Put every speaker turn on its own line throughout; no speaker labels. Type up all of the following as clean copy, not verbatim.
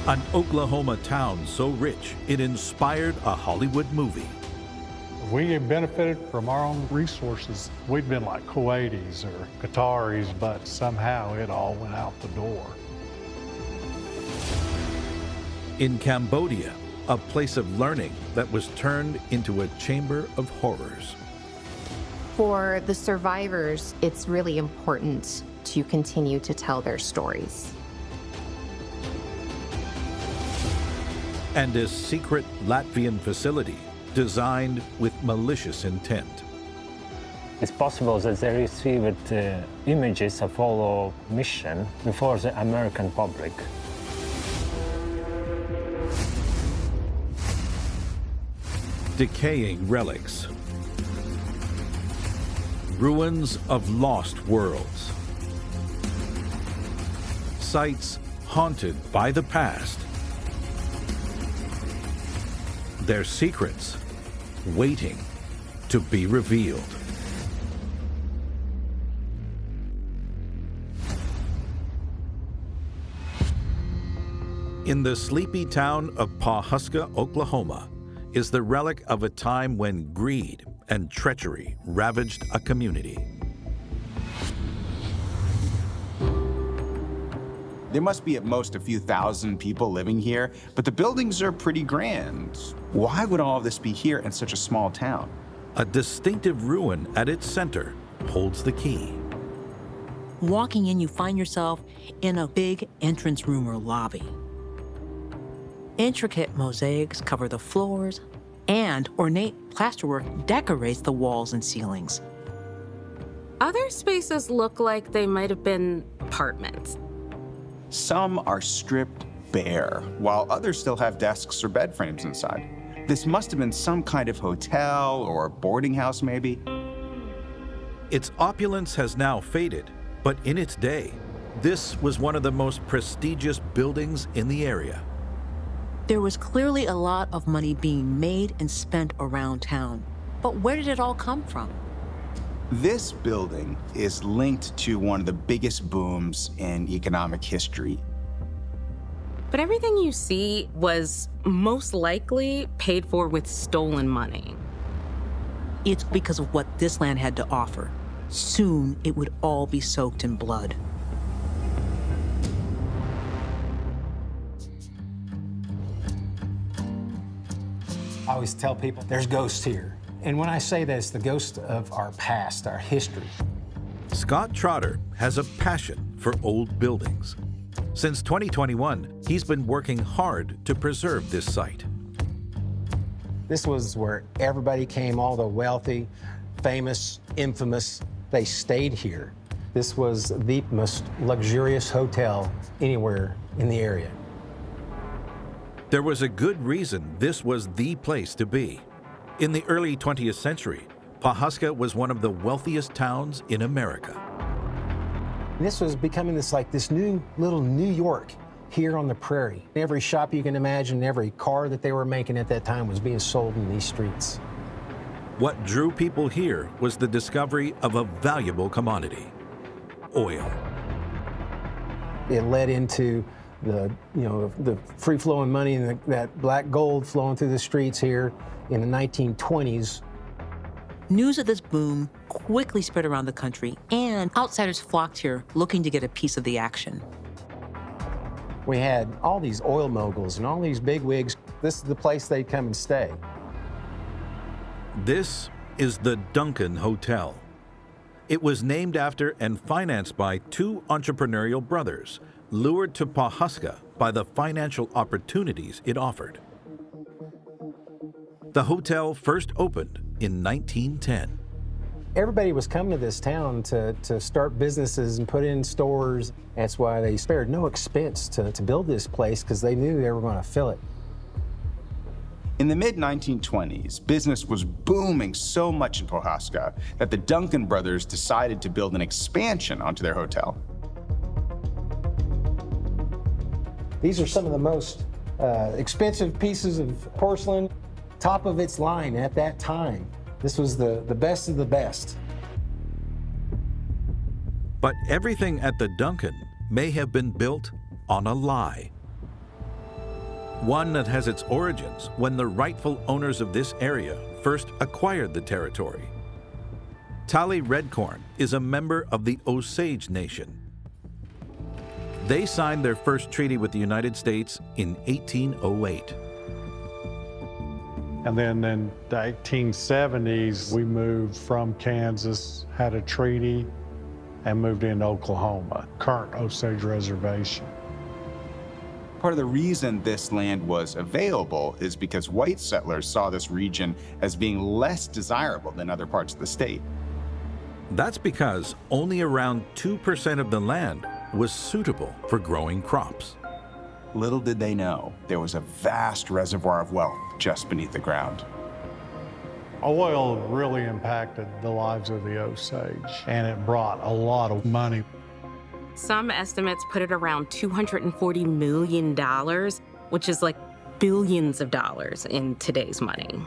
An Oklahoma town so rich it inspired a Hollywood movie.
We benefited from our own resources. We'd been like Kuwaitis or Qataris, but somehow it all went out the door.
In Cambodia, a place of learning that was turned into a chamber of horrors.
For the survivors, it's really important to continue to tell their stories.
And a secret Latvian facility designed with malicious intent.
It's possible that they received images of all mission before the American public.
Decaying relics. Ruins of lost worlds. Sites haunted by the past. Their secrets waiting to be revealed. In the sleepy town of Pawhuska, Oklahoma, is the relic of a time when greed and treachery ravaged a community.
There must be at most a few thousand people living here, but the buildings are pretty grand. Why would all of this be here in such a small town?
A distinctive ruin at its center holds the key.
Walking in, you find yourself in a big entrance room or lobby. Intricate mosaics cover the floors, and ornate plasterwork decorates the walls and ceilings.
Other spaces look like they might have been apartments.
Some are stripped bare, while others still have desks or bed frames inside. This must have been some kind of hotel or boarding house, maybe.
Its opulence has now faded, but in its day, this was one of the most prestigious buildings in the area.
There was clearly a lot of money being made and spent around town. But where did it all come from?
This building is linked to one of the biggest booms in economic history.
But everything you see was most likely paid for with stolen money.
It's because of what this land had to offer. Soon, it would all be soaked in blood.
I always tell people there's ghosts here. And when I say that, it's the ghost of our past, our history.
Scott Trotter has a passion for old buildings. Since 2021, he's been working hard to preserve this site.
This was where everybody came, all the wealthy, famous, infamous, they stayed here. This was the most luxurious hotel anywhere in the area.
There was a good reason this was the place to be. In the early 20th century, Pawhuska was one of the wealthiest towns in America.
This was becoming this new little New York here on the prairie. Every shop you can imagine, every car that they were making at that time was being sold in these streets.
What drew people here was the discovery of a valuable commodity, oil.
It led into the free-flowing money and that black gold flowing through the streets here in the 1920s.
News of this boom quickly spread around the country, and outsiders flocked here looking to get a piece of the action.
We had all these oil moguls and all these bigwigs. This is the place they'd come and stay.
This is the Duncan Hotel. It was named after and financed by two entrepreneurial brothers, lured to Pawhuska by the financial opportunities it offered. The hotel first opened in 1910.
Everybody was coming to this town to start businesses and put in stores. That's why they spared no expense to build this place, because they knew they were going to fill it.
In the mid-1920s, business was booming so much in Pawhuska that the Duncan brothers decided to build an expansion onto their hotel.
These are some of the most expensive pieces of porcelain, top of its line at that time. This was the best of the best.
But everything at the Duncan may have been built on a lie. one that has its origins when the rightful owners of this area first acquired the territory. Tali Redcorn is a member of the Osage Nation. They signed their first treaty with the United States in 1808.
And then in the 1870s, we moved from Kansas, had a treaty, and moved into Oklahoma, current Osage Reservation.
Part of the reason this land was available is because white settlers saw this region as being less desirable than other parts of the state.
That's because only around 2% of the land was suitable for growing crops.
Little did they know, there was a vast reservoir of wealth just beneath the ground.
Oil really impacted the lives of the Osage, and it brought a lot of money.
Some estimates put it around $240 million, which is like billions of dollars in today's money.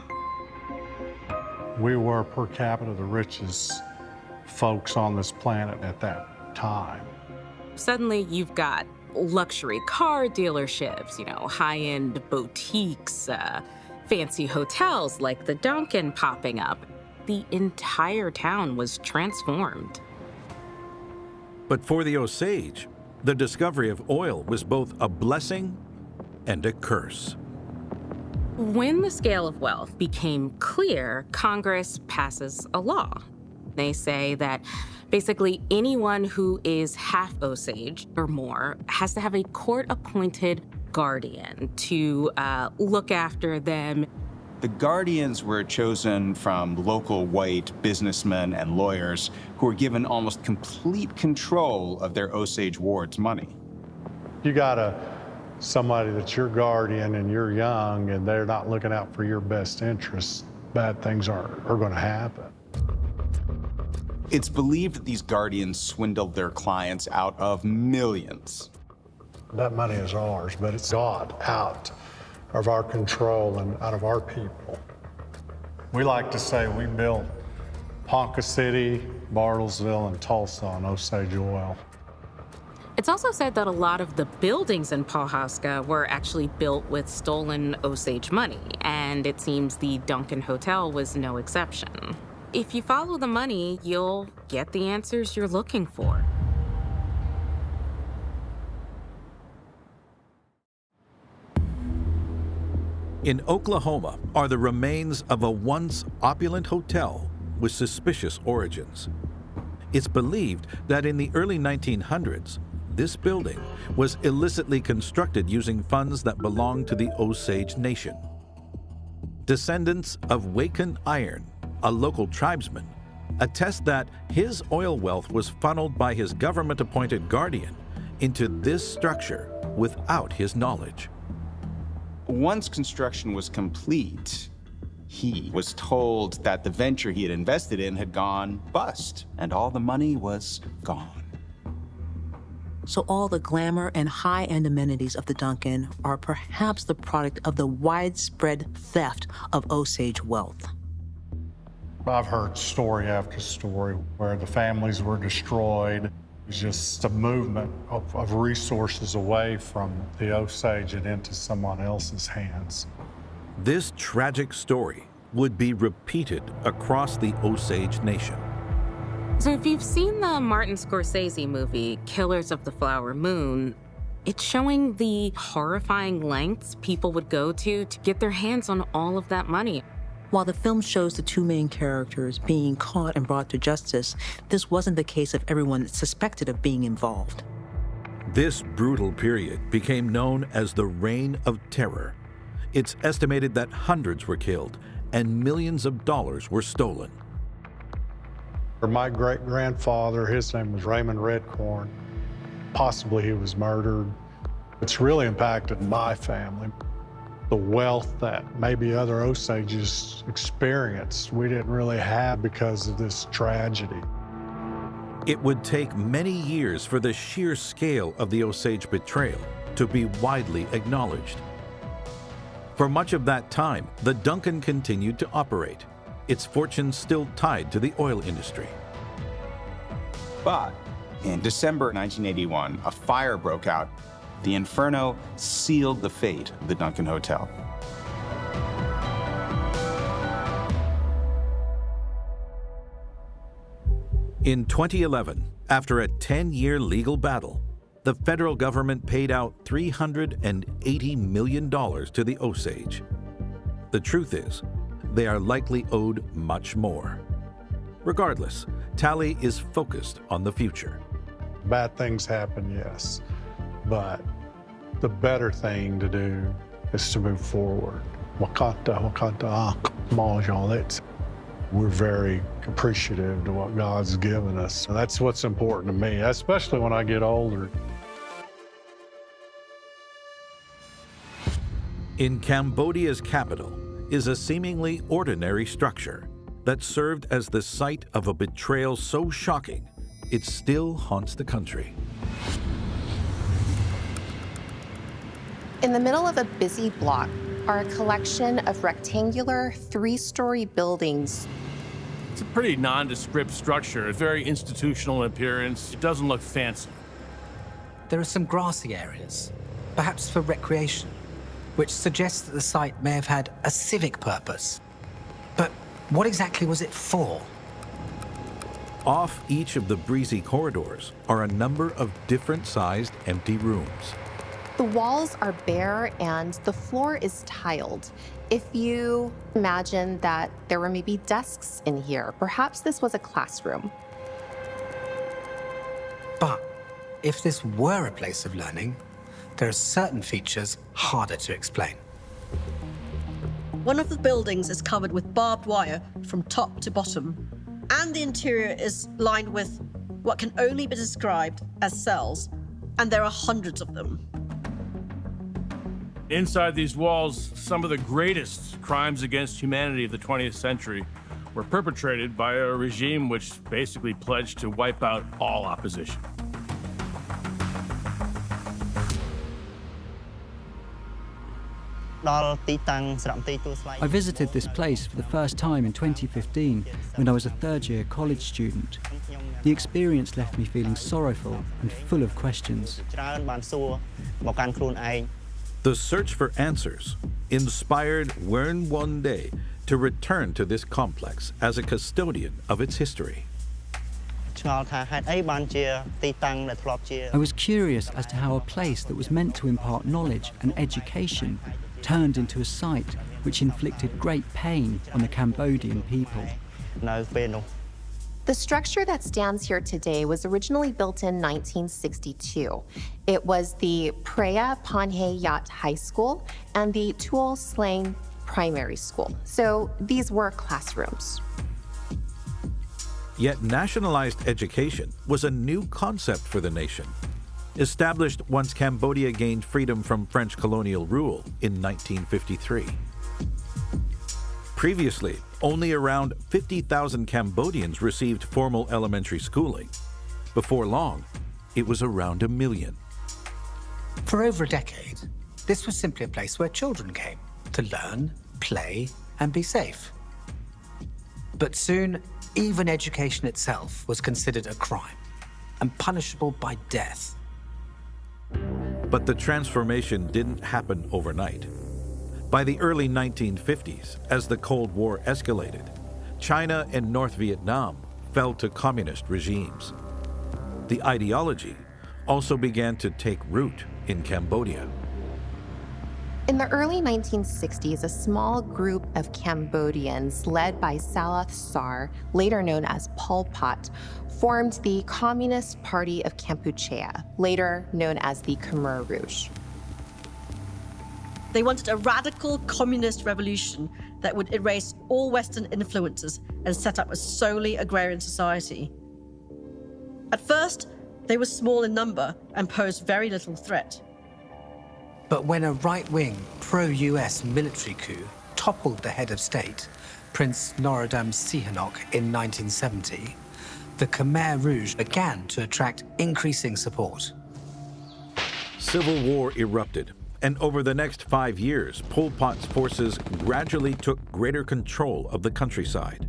We were per capita the richest folks on this planet at that time.
Suddenly you've got luxury car dealerships, high-end boutiques, fancy hotels like the Duncan popping up. The entire town was transformed.
But for the Osage, the discovery of oil was both a blessing and a curse.
When the scale of wealth became clear, Congress passes a law. They say that basically anyone who is half Osage or more has to have a court-appointed guardian to look after them.
The guardians were chosen from local white businessmen and lawyers who were given almost complete control of their Osage ward's money.
You got somebody that's your guardian and you're young and they're not looking out for your best interests, bad things are going to happen.
It's believed that these guardians swindled their clients out of millions.
That money is ours, but it's got out of our control and out of our people. We like to say we built Ponca City, Bartlesville, and Tulsa on Osage Oil.
It's also said that a lot of the buildings in Pawhuska were actually built with stolen Osage money, and it seems the Duncan Hotel was no exception. If you follow the money, you'll get the answers you're looking for.
In Oklahoma are the remains of a once opulent hotel with suspicious origins. It's believed that in the early 1900s, this building was illicitly constructed using funds that belonged to the Osage Nation. Descendants of Waken Iron, a local tribesman, attest that his oil wealth was funneled by his government-appointed guardian into this structure without his knowledge.
Once construction was complete, he was told that the venture he had invested in had gone bust, and all the money was gone.
So all the glamour and high-end amenities of the Duncan are perhaps the product of the widespread theft of Osage wealth.
I've heard story after story where the families were destroyed. It was just a movement of resources away from the Osage and into someone else's hands.
This tragic story would be repeated across the Osage Nation.
So if you've seen the Martin Scorsese movie, Killers of the Flower Moon, it's showing the horrifying lengths people would go to get their hands on all of that money.
While the film shows the two main characters being caught and brought to justice, this wasn't the case of everyone suspected of being involved.
This brutal period became known as the Reign of Terror. It's estimated that hundreds were killed and millions of dollars were stolen.
My great-grandfather, his name was Raymond Redcorn. Possibly he was murdered. It's really impacted my family. The wealth that maybe other Osages experienced, we didn't really have because of this tragedy.
It would take many years for the sheer scale of the Osage betrayal to be widely acknowledged. For much of that time, the Duncan continued to operate, its fortunes still tied to the oil industry.
But in December 1981, a fire broke out. The inferno sealed the fate of the Duncan Hotel.
In 2011, after a 10-year legal battle, the federal government paid out $380 million to the Osage. The truth is, they are likely owed much more. Regardless, Tally is focused on the future.
Bad things happen, yes, but the better thing to do is to move forward. We're very appreciative to what God's given us. That's what's important to me, especially when I get older.
In Cambodia's capital is a seemingly ordinary structure that served as the site of a betrayal so shocking it still haunts the country.
In the middle of a busy block are a collection of rectangular 3-story buildings.
It's a pretty nondescript structure. It's very institutional in appearance. It doesn't look fancy.
There are some grassy areas, perhaps for recreation, which suggests that the site may have had a civic purpose. But what exactly was it for?
Off each of the breezy corridors are a number of different-sized empty rooms.
The walls are bare and the floor is tiled. If you imagine that there were maybe desks in here, perhaps this was a classroom.
But if this were a place of learning, there are certain features harder to explain.
One of the buildings is covered with barbed wire from top to bottom, and the interior is lined with what can only be described as cells, and there are hundreds of them.
Inside these walls, some of the greatest crimes against humanity of the 20th century were perpetrated by a regime which basically pledged to wipe out all opposition.
I visited this place for the first time in 2015 when I was a third-year college student. The experience left me feeling sorrowful and full of questions.
The search for answers inspired Wern one day to return to this complex as a custodian of its history.
I was curious as to how a place that was meant to impart knowledge and education turned into a site which inflicted great pain on the Cambodian people.
The structure that stands here today was originally built in 1962. It was the Preah Panhe Yat High School and the Tuol Sleng Primary School. So these were classrooms.
Yet nationalized education was a new concept for the nation, established once Cambodia gained freedom from French colonial rule in 1953. Previously, only around 50,000 Cambodians received formal elementary schooling. Before long, it was around 1 million.
For over a decade, this was simply a place where children came to learn, play, and be safe. But soon, even education itself was considered a crime and punishable by death.
But the transformation didn't happen overnight. By the early 1950s, as the Cold War escalated, China and North Vietnam fell to communist regimes. The ideology also began to take root in Cambodia.
In the early 1960s, a small group of Cambodians led by Saloth Sar, later known as Pol Pot, formed the Communist Party of Kampuchea, later known as the Khmer Rouge.
They wanted a radical communist revolution that would erase all Western influences and set up a solely agrarian society. At first, they were small in number and posed very little threat.
But when a right-wing, pro-US military coup toppled the head of state, Prince Norodom Sihanouk, in 1970, the Khmer Rouge began to attract increasing support.
Civil war erupted, and over the next 5 years, Pol Pot's forces gradually took greater control of the countryside.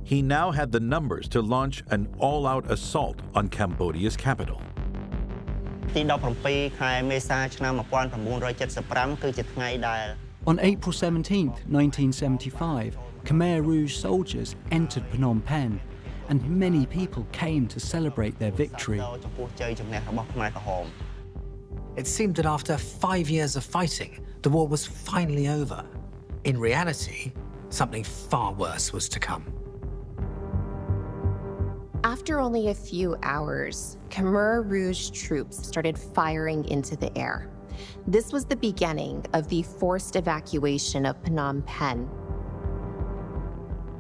He now had the numbers to launch an all-out assault on Cambodia's capital.
On April 17, 1975, Khmer Rouge soldiers entered Phnom Penh, and many people came to celebrate their victory.
It seemed that after 5 years of fighting, the war was finally over. In reality, something far worse was to come.
After only a few hours, Khmer Rouge troops started firing into the air. This was the beginning of the forced evacuation of Phnom Penh.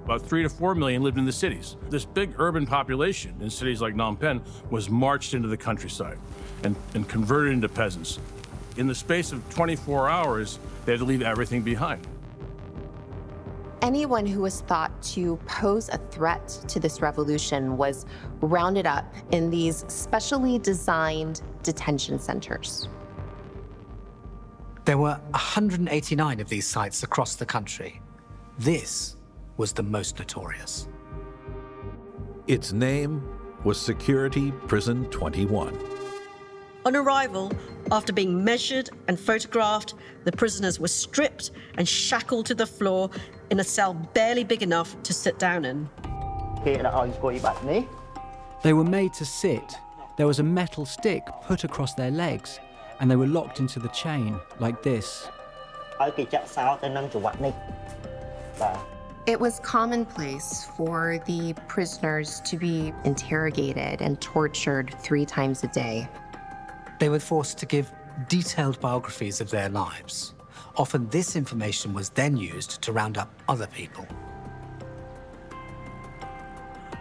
About 3 to 4 million lived in the cities. This big urban population in cities like Phnom Penh was marched into the countryside and converted into peasants. In the space of 24 hours, they had to leave everything behind.
Anyone who was thought to pose a threat to this revolution was rounded up in these specially designed detention centers.
There were 189 of these sites across the country. This was the most notorious.
Its name was Security Prison 21.
On arrival, after being measured and photographed, the prisoners were stripped and shackled to the floor in a cell barely big enough to sit down in.
They were made to sit. There was a metal stick put across their legs, and they were locked into the chain like this.
It was commonplace for the prisoners to be interrogated and tortured 3 times a day.
They were forced to give detailed biographies of their lives. Often this information was then used to round up other people.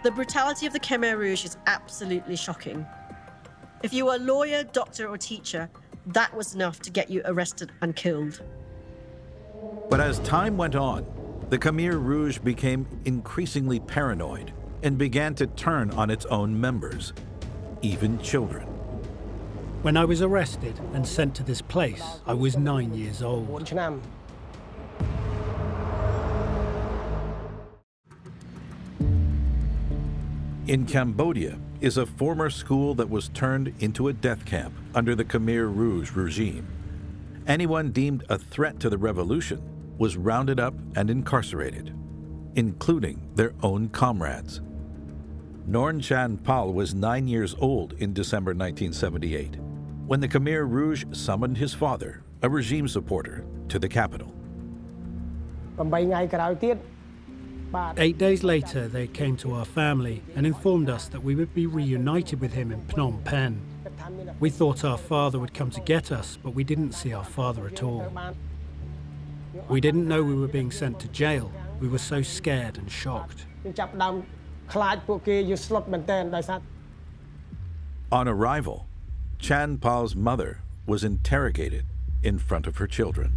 The brutality of the Khmer Rouge is absolutely shocking. If you were a lawyer, doctor, or teacher, that was enough to get you arrested and killed.
But as time went on, the Khmer Rouge became increasingly paranoid and began to turn on its own members, even children.
When I was arrested and sent to this place, I was 9 years old.
In Cambodia is a former school that was turned into a death camp under the Khmer Rouge regime. Anyone deemed a threat to the revolution was rounded up and incarcerated, including their own comrades. Norn Chan Pal was 9 years old in December 1978, when the Khmer Rouge summoned his father, a regime supporter, to the capital.
8 days later, they came to our family and informed us that we would be reunited with him in Phnom Penh. We thought our father would come to get us, but we didn't see our father at all. We didn't know we were being sent to jail. We were so scared and shocked.
On arrival, Chan Pal's mother was interrogated in front of her children.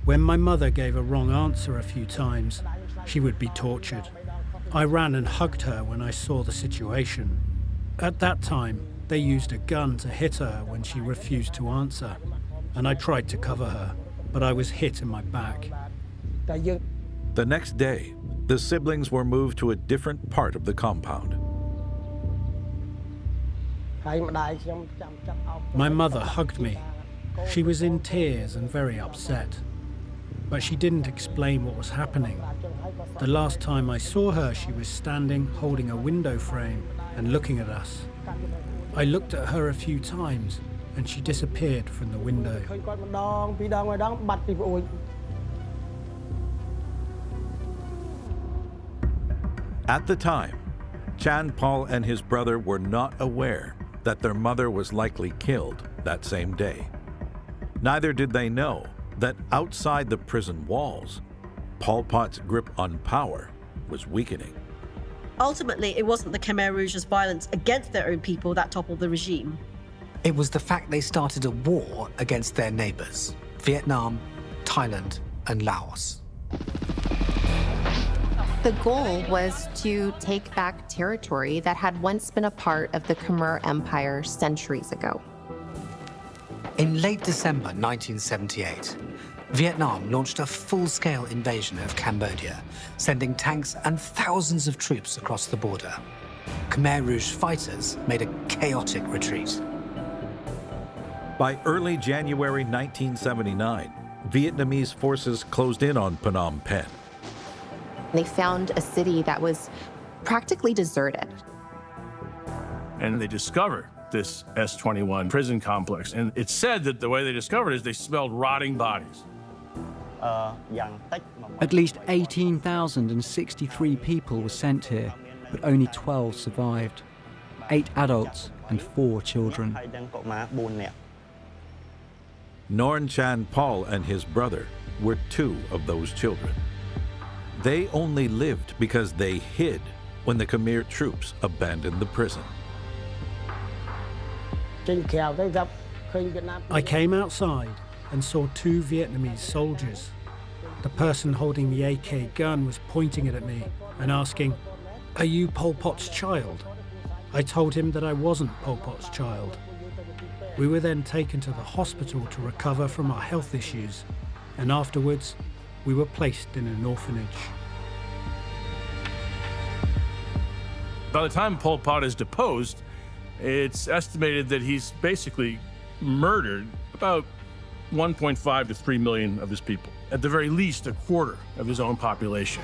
When my mother gave a wrong answer a few times, she would be tortured. I ran and hugged her when I saw the situation. At that time, they used a gun to hit her when she refused to answer, and I tried to cover her, but I was hit in my back.
The next day, the siblings were moved to a different part of the compound.
My mother hugged me. She was in tears and very upset, but she didn't explain what was happening. The last time I saw her, she was standing holding a window frame and looking at us. I looked at her a few times and she disappeared from the window.
At the time, Chan Pal and his brother were not aware that their mother was likely killed that same day. Neither did they know that outside the prison walls, Pol Pot's grip on power was weakening.
Ultimately, it wasn't the Khmer Rouge's violence against their own people that toppled the regime.
It was the fact they started a war against their neighbors, Vietnam, Thailand, and Laos.
The goal was to take back territory that had once been a part of the Khmer Empire centuries ago.
In late December 1978, Vietnam launched a full-scale invasion of Cambodia, sending tanks and thousands of troops across the border. Khmer Rouge fighters made a chaotic retreat.
By early January 1979, Vietnamese forces closed in on Phnom Penh.
They found a city that was practically deserted.
And they discovered this S21 prison complex. And it's said that the way they discovered it is they smelled rotting bodies.
At least 18,063 people were sent here, but only 12 survived. 8 adults and 4 children.
Norn Chan Paul and his brother were 2 of those children. They only lived because they hid when the Khmer troops abandoned the prison.
I came outside and saw 2 Vietnamese soldiers. The person holding the AK gun was pointing it at me and asking, "Are you Pol Pot's child?" I told him that I wasn't Pol Pot's child. We were then taken to the hospital to recover from our health issues, and afterwards, we were placed in an orphanage.
By the time Pol Pot is deposed, it's estimated that he's basically murdered about 1.5 to 3 million of his people. At the very least, a quarter of his own population.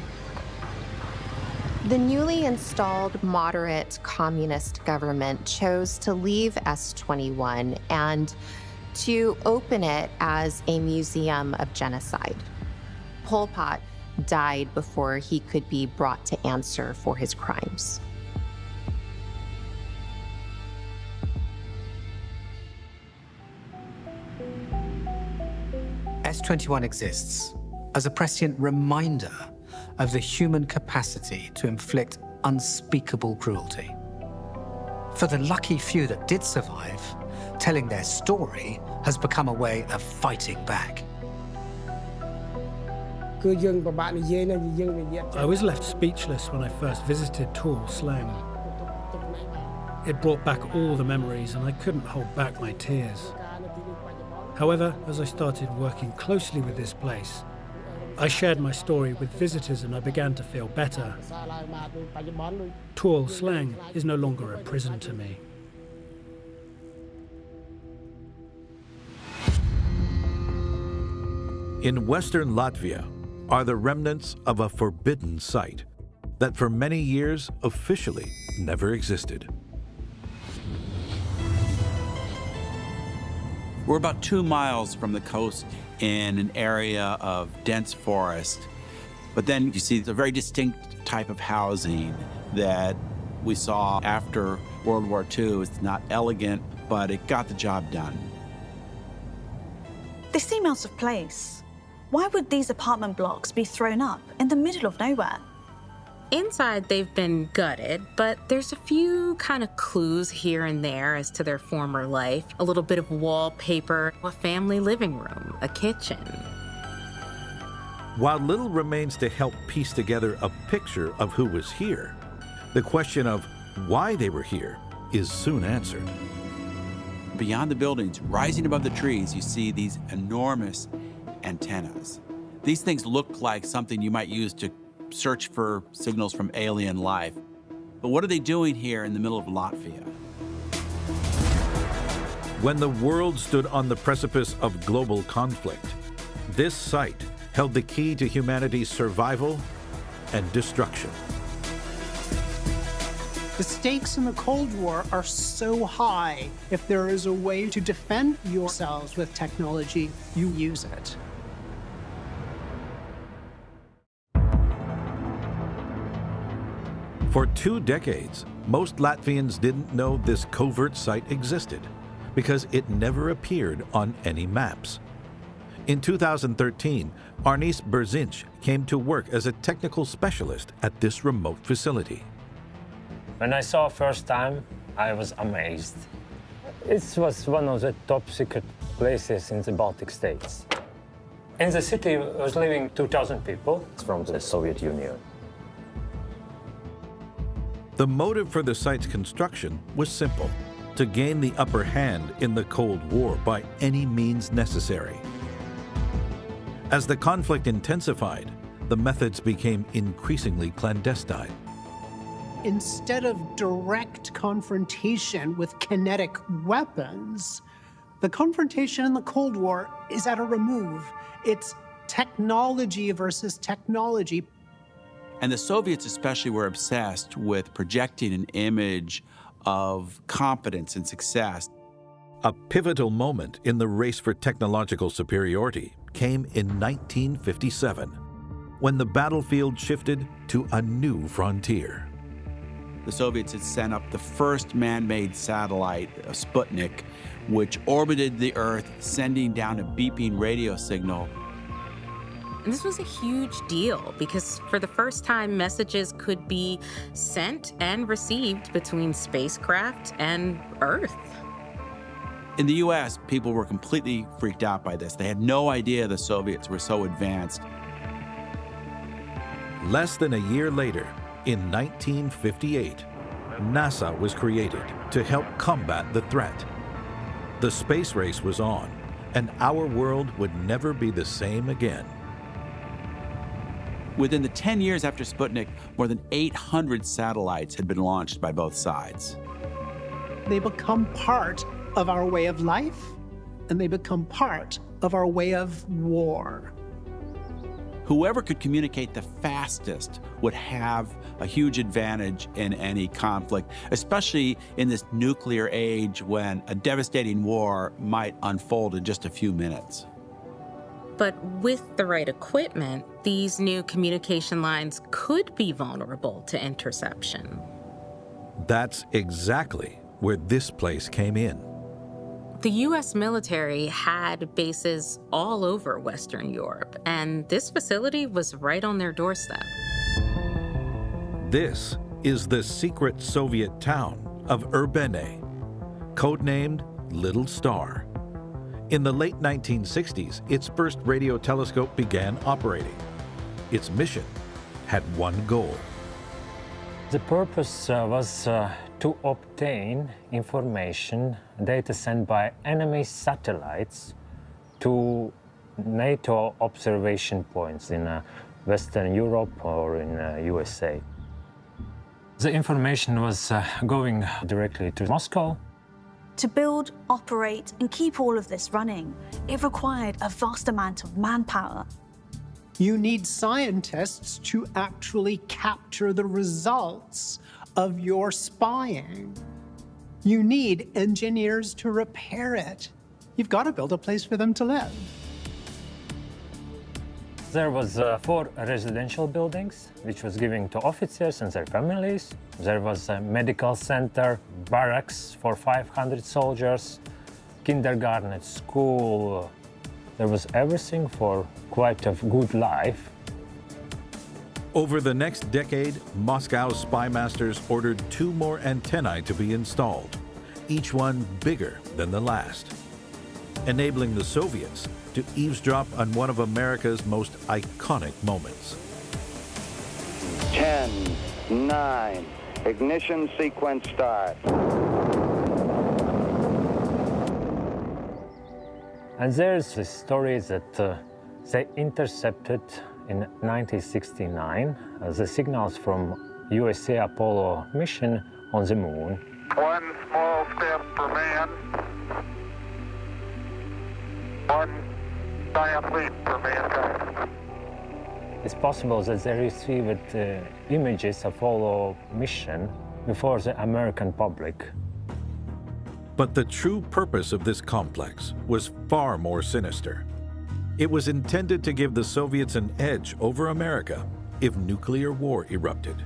The newly installed moderate communist government chose to leave S21 and to open it as a museum of genocide. Pol Pot died before he could be brought to answer for his crimes.
S21 exists as a prescient reminder of the human capacity to inflict unspeakable cruelty. For the lucky few that did survive, telling their story has become a way of fighting back.
I was left speechless when I first visited Tuol Sleng. It brought back all the memories and I couldn't hold back my tears. However, as I started working closely with this place, I shared my story with visitors and I began to feel better. Tuol Sleng is no longer a prison to me.
In western Latvia are the remnants of a forbidden site that for many years officially never existed.
We're about 2 miles from the coast in an area of dense forest. But then you see it's a very distinct type of housing that we saw after World War II. It's not elegant, but it got the job done.
They seem out of place. Why would these apartment blocks be thrown up in the middle of nowhere?
Inside, they've been gutted, but there's a few kind of clues here and there as to their former life. A little bit of wallpaper, a family living room, a kitchen.
While little remains to help piece together a picture of who was here, the question of why they were here is soon answered.
Beyond the buildings, rising above the trees, you see these enormous antennas. These things look like something you might use to search for signals from alien life. But what are they doing here in the middle of Latvia?
When the world stood on the precipice of global conflict, this site held the key to humanity's survival and destruction.
The stakes in the Cold War are so high. If there is a way to defend yourselves with technology, you use it.
For 2 decades, most Latvians didn't know this covert site existed because it never appeared on any maps. In 2013, Arnis Berzinch came to work as a technical specialist at this remote facility.
When I saw first time, I was amazed. It was one of the top secret places in the Baltic states. In the city was living 2,000 people from the Soviet Union.
The motive for the site's construction was simple: to gain the upper hand in the Cold War by any means necessary. As the conflict intensified, the methods became increasingly clandestine.
Instead of direct confrontation with kinetic weapons, The confrontation in the Cold War is at a remove. It's technology versus technology.
And the Soviets especially were obsessed with projecting an image of competence and success.
A pivotal moment in the race for technological superiority came in 1957, when the battlefield shifted to a new frontier.
The Soviets had sent up the first man-made satellite, Sputnik, which orbited the Earth, sending down a beeping radio signal.
And this was a huge deal because for the first time, messages could be sent and received between spacecraft and Earth.
In the US, people were completely freaked out by this. They had no idea the Soviets were so advanced.
Less than a year later, in 1958, NASA was created to help combat the threat. The space race was on, and our world would never be the same again.
Within the 10 years after Sputnik, more than 800 satellites had been launched by both sides.
They become part of our way of life, and they become part of our way of war.
Whoever could communicate the fastest would have a huge advantage in any conflict, especially in this nuclear age when a devastating war might unfold in just a few minutes.
But with the right equipment, these new communication lines could be vulnerable to interception.
That's exactly where this place came in.
The U.S. military had bases all over Western Europe, and this facility was right on their doorstep.
This is the secret Soviet town of Urbene, codenamed Little Star. In the late 1960s, its first radio telescope began operating. Its mission had one goal.
The purpose was to obtain information, data sent by enemy satellites to NATO observation points in Western Europe or in USA. The information was going directly to Moscow.
To build, operate, and keep all of this running, it required a vast amount of manpower.
You need scientists to actually capture the results of your spying. You need engineers to repair it. You've got to build a place for them to live.
There was 4 residential buildings, which was given to officers and their families. There was a medical center, barracks for 500 soldiers, kindergarten at school. There was everything for quite a good life.
Over the next decade, Moscow's spy masters ordered 2 more antennae to be installed, each one bigger than the last, enabling the Soviets to eavesdrop on one of America's most iconic moments.
10, 9, ignition sequence start.
And there's a story that they intercepted in 1969 the signals from USA Apollo mission on the moon.
One small step for man, one giant leap for mankind.
It's possible that they received images of Apollo mission before the American public.
But the true purpose of this complex was far more sinister. It was intended to give the Soviets an edge over America if nuclear war erupted.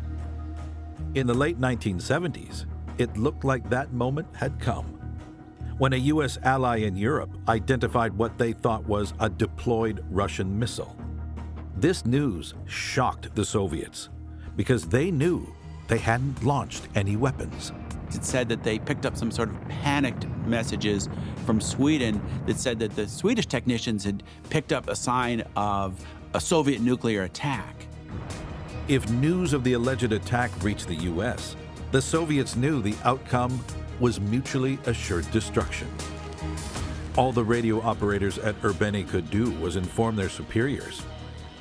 In the late 1970s, it looked like that moment had come, when a U.S. ally in Europe identified what they thought was a deployed Russian missile. This news shocked the Soviets because they knew they hadn't launched any weapons.
It said that they picked up some sort of panicked messages from Sweden that said that the Swedish technicians had picked up a sign of a Soviet nuclear attack.
If news of the alleged attack reached the U.S., the Soviets knew the outcome was mutually assured destruction. All the radio operators at Urbene could do was inform their superiors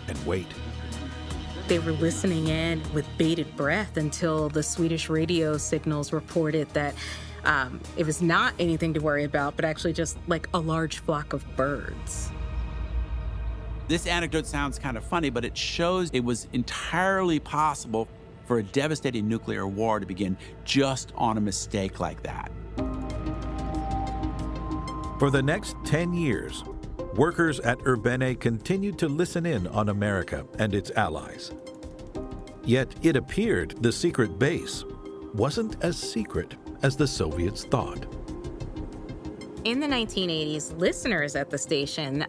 and wait.
They were listening in with bated breath until the Swedish radio signals reported that It was not anything to worry about, but actually just like a large flock of birds.
This anecdote sounds kind of funny, but it shows it was entirely possible for a devastating nuclear war to begin just on a mistake like that.
For the next 10 years, workers at Urbene continued to listen in on America and its allies. Yet it appeared the secret base wasn't as secret as the Soviets thought.
In the 1980s, listeners at the station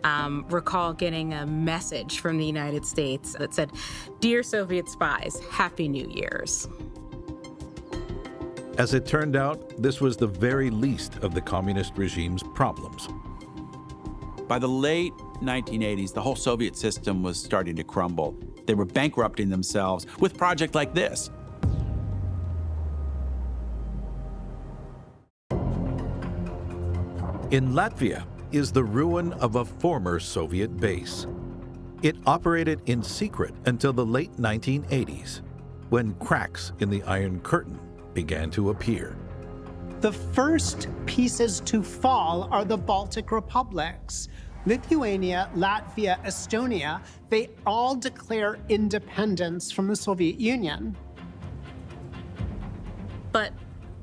recall getting a message from the United States that said, "Dear Soviet spies, Happy New Year's."
As it turned out, this was the very least of the communist regime's problems.
By the late 1980s, the whole Soviet system was starting to crumble. They were bankrupting themselves with a project like this.
In Latvia is the ruin of a former Soviet base. It operated in secret until the late 1980s, when cracks in the Iron Curtain began to appear.
The first pieces to fall are the Baltic republics. Lithuania, Latvia, Estonia, they all declare independence from the Soviet Union.
But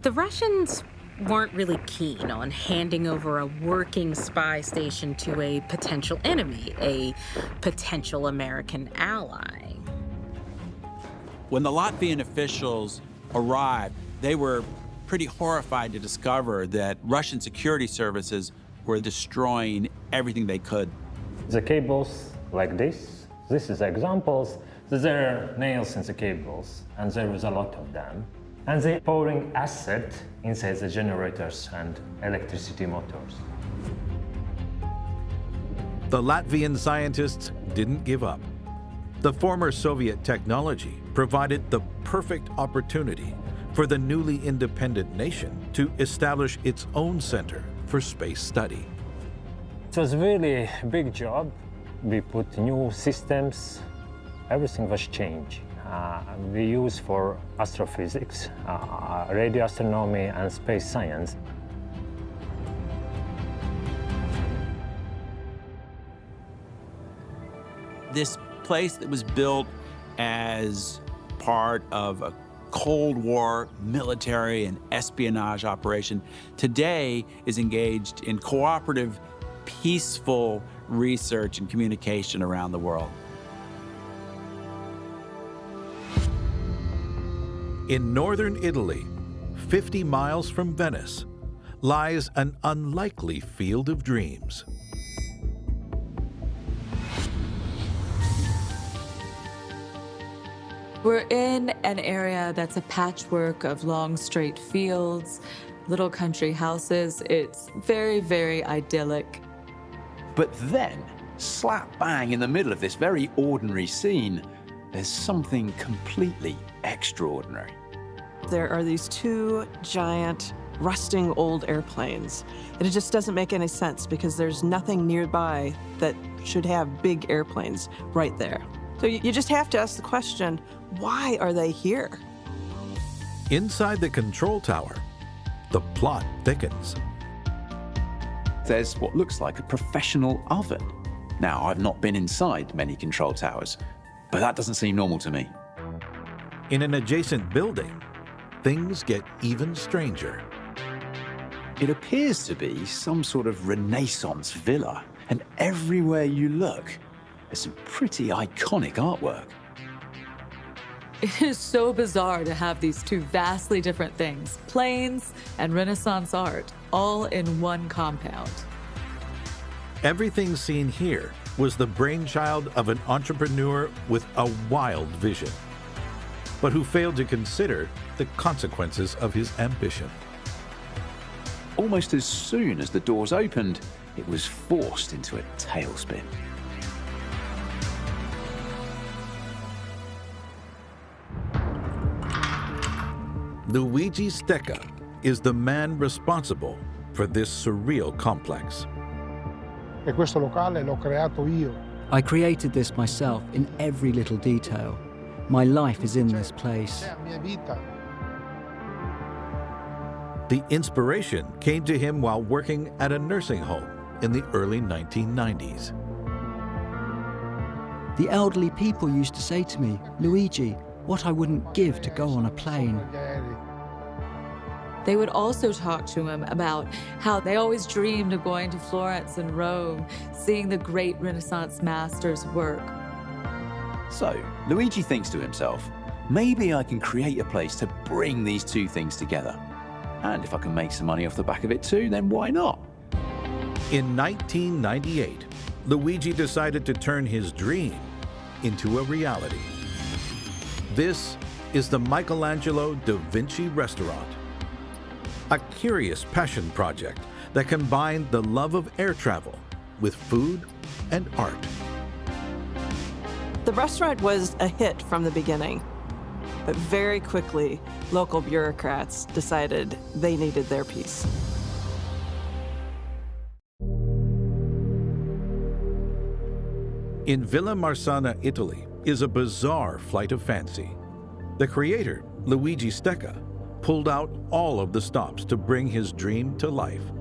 the Russians weren't really keen on handing over a working spy station to a potential enemy, a potential American ally.
When the Latvian officials arrived, they were pretty horrified to discover that Russian security services were destroying everything they could.
The cables like this is examples. There are nails in the cables, and there was a lot of them. And they're pouring acid inside the generators and electricity motors.
The Latvian scientists didn't give up. The former Soviet technology provided the perfect opportunity for the newly independent nation to establish its own center for space study.
It was really a big job. We put new systems. Everything was changed. We use for astrophysics, radio astronomy, and space science.
This place that was built as part of a Cold War military and espionage operation today is engaged in cooperative, peaceful research and communication around the world.
In northern Italy, 50 miles from Venice, lies an unlikely field of dreams.
We're in an area that's a patchwork of long, straight fields, little country houses. It's very, very idyllic.
But then, slap bang in the middle of this very ordinary scene, there's something completely extraordinary.
There are these two giant, rusting old airplanes. And it just doesn't make any sense because there's nothing nearby that should have big airplanes right there. So you just have to ask the question, why are they here?
Inside the control tower, the plot thickens.
There's what looks like a professional oven. Now, I've not been inside many control towers, but that doesn't seem normal to me.
In an adjacent building, things get even stranger.
It appears to be some sort of Renaissance villa, and everywhere you look, there's some pretty iconic artwork.
It is so bizarre to have these two vastly different things, planes and Renaissance art, all in one compound.
Everything seen here was the brainchild of an entrepreneur with a wild vision, but who failed to consider the consequences of his ambition.
Almost as soon as the doors opened, it was forced into a tailspin.
Luigi Stecca is the man responsible for this surreal complex.
I created this myself in every little detail. My life is in this place.
The inspiration came to him while working at a nursing home in the early 1990s.
The elderly people used to say to me, "Luigi, what I wouldn't give to go on a plane."
They would also talk to him about how they always dreamed of going to Florence and Rome, seeing the great Renaissance masters work.
So, Luigi thinks to himself, maybe I can create a place to bring these two things together. And if I can make some money off the back of it too, then why not?
In 1998, Luigi decided to turn his dream into a reality. This is the Michelangelo da Vinci Restaurant, a curious passion project that combined the love of air travel with food and art.
The restaurant was a hit from the beginning, but very quickly, local bureaucrats decided they needed their piece.
In Villa Marsana, Italy, is a bizarre flight of fancy. The creator, Luigi Stecca, pulled out all of the stops to bring his dream to life.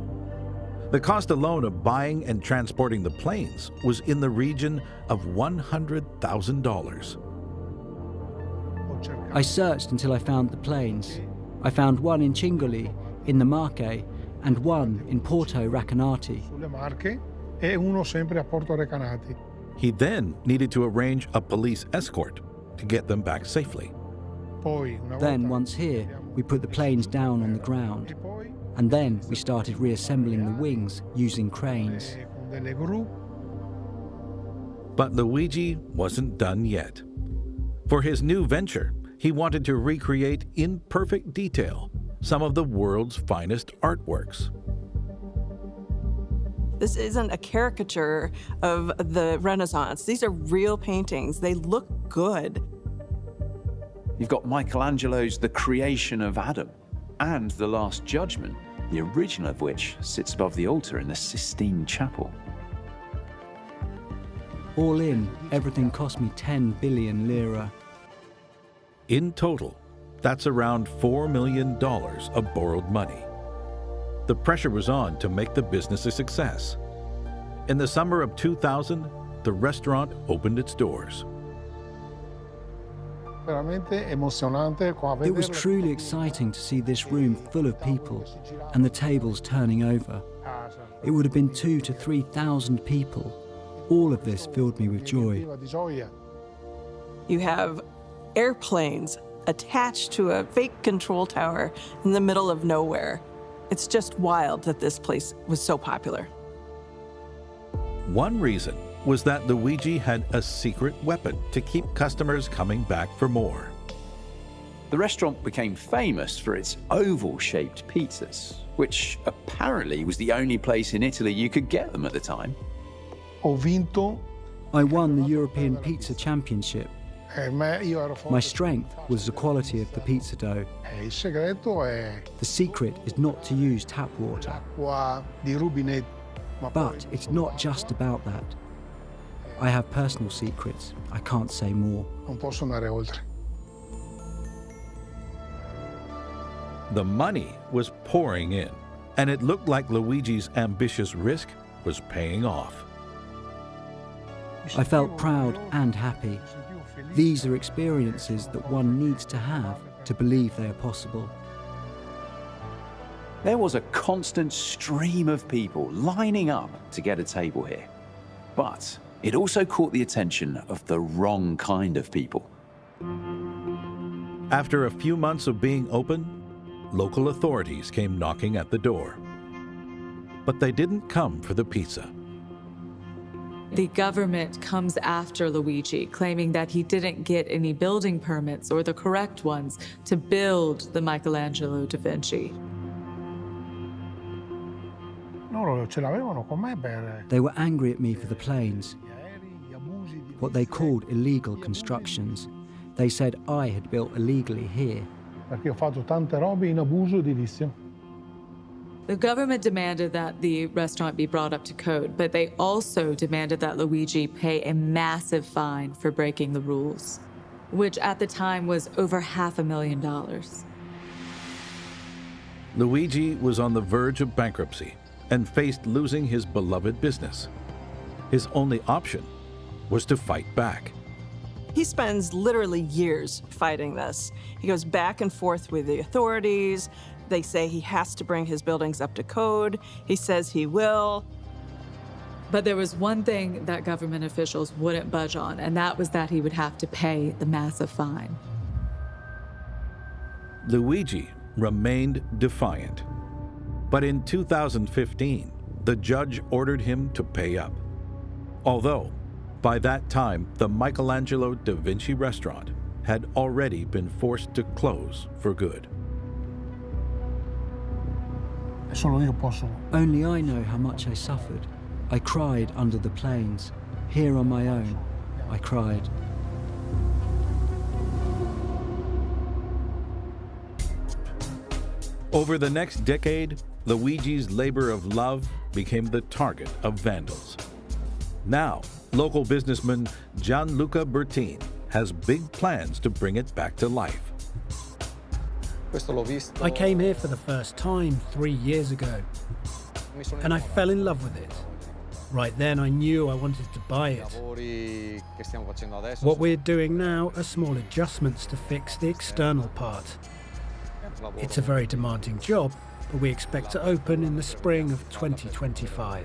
The cost alone of buying and transporting the planes was in the region of $100,000.
I searched until I found the planes. I found one in Cingoli, in the Marche, and one in Porto Recanati.
He then needed to arrange a police escort to get them back safely.
Then, once here, we put the planes down on the ground. And then we started reassembling the wings using cranes.
But Luigi wasn't done yet. For his new venture, he wanted to recreate in perfect detail some of the world's finest artworks.
This isn't a caricature of the Renaissance. These are real paintings. They look good.
You've got Michelangelo's The Creation of Adam and The Last Judgment, the original of which sits above the altar in the Sistine Chapel.
All in, everything cost me 10 billion lira.
In total, that's around $4 million of borrowed money. The pressure was on to make the business a success. In the summer of 2000, the restaurant opened its doors.
It was truly exciting to see this room full of people and the tables turning over. It would have been 2,000 to 3,000 people. All of this filled me with joy.
You have airplanes attached to a fake control tower in the middle of nowhere. It's just wild that this place was so popular.
One reason was that Luigi had a secret weapon to keep customers coming back for more.
The restaurant became famous for its oval-shaped pizzas, which apparently was the only place in Italy you could get them at the time.
I won the European Pizza Championship. My strength was the quality of the pizza dough. The secret is not to use tap water. But it's not just about that. I have personal secrets. I can't say more.
The money was pouring in, and it looked like Luigi's ambitious risk was paying off.
I felt proud and happy. These are experiences that one needs to have to believe they are possible.
There was a constant stream of people lining up to get a table here. But it also caught the attention of the wrong kind of people.
After a few months of being open, local authorities came knocking at the door. But they didn't come for the pizza.
The government comes after Luigi, claiming that he didn't get any building permits or the correct ones to build the Michelangelo da Vinci.
They were angry at me for the planes, what they called illegal constructions. They said I had built illegally here.
The government demanded that the restaurant be brought up to code, but they also demanded that Luigi pay a massive fine for breaking the rules, which at the time was over $500,000.
Luigi was on the verge of bankruptcy and faced losing his beloved business. His only option was to fight back.
He spends literally years fighting this. He goes back and forth with the authorities. They say he has to bring his buildings up to code. He says he will.
But there was one thing that government officials wouldn't budge on, and that was that he would have to pay the massive fine.
Luigi remained defiant. But in 2015, the judge ordered him to pay up. Although, by that time, the Michelangelo da Vinci restaurant had already been forced to close for good.
Only I know how much I suffered. I cried under the planes. Here on my own, I cried.
Over the next decade, Luigi's labor of love became the target of vandals. Now, local businessman Gianluca Bertin has big plans to bring it back to life.
I came here for the first time 3 years ago, and I fell in love with it. Right then, I knew I wanted to buy it. What we're doing now are small adjustments to fix the external part. It's a very demanding job, but we expect to open in the spring of 2025.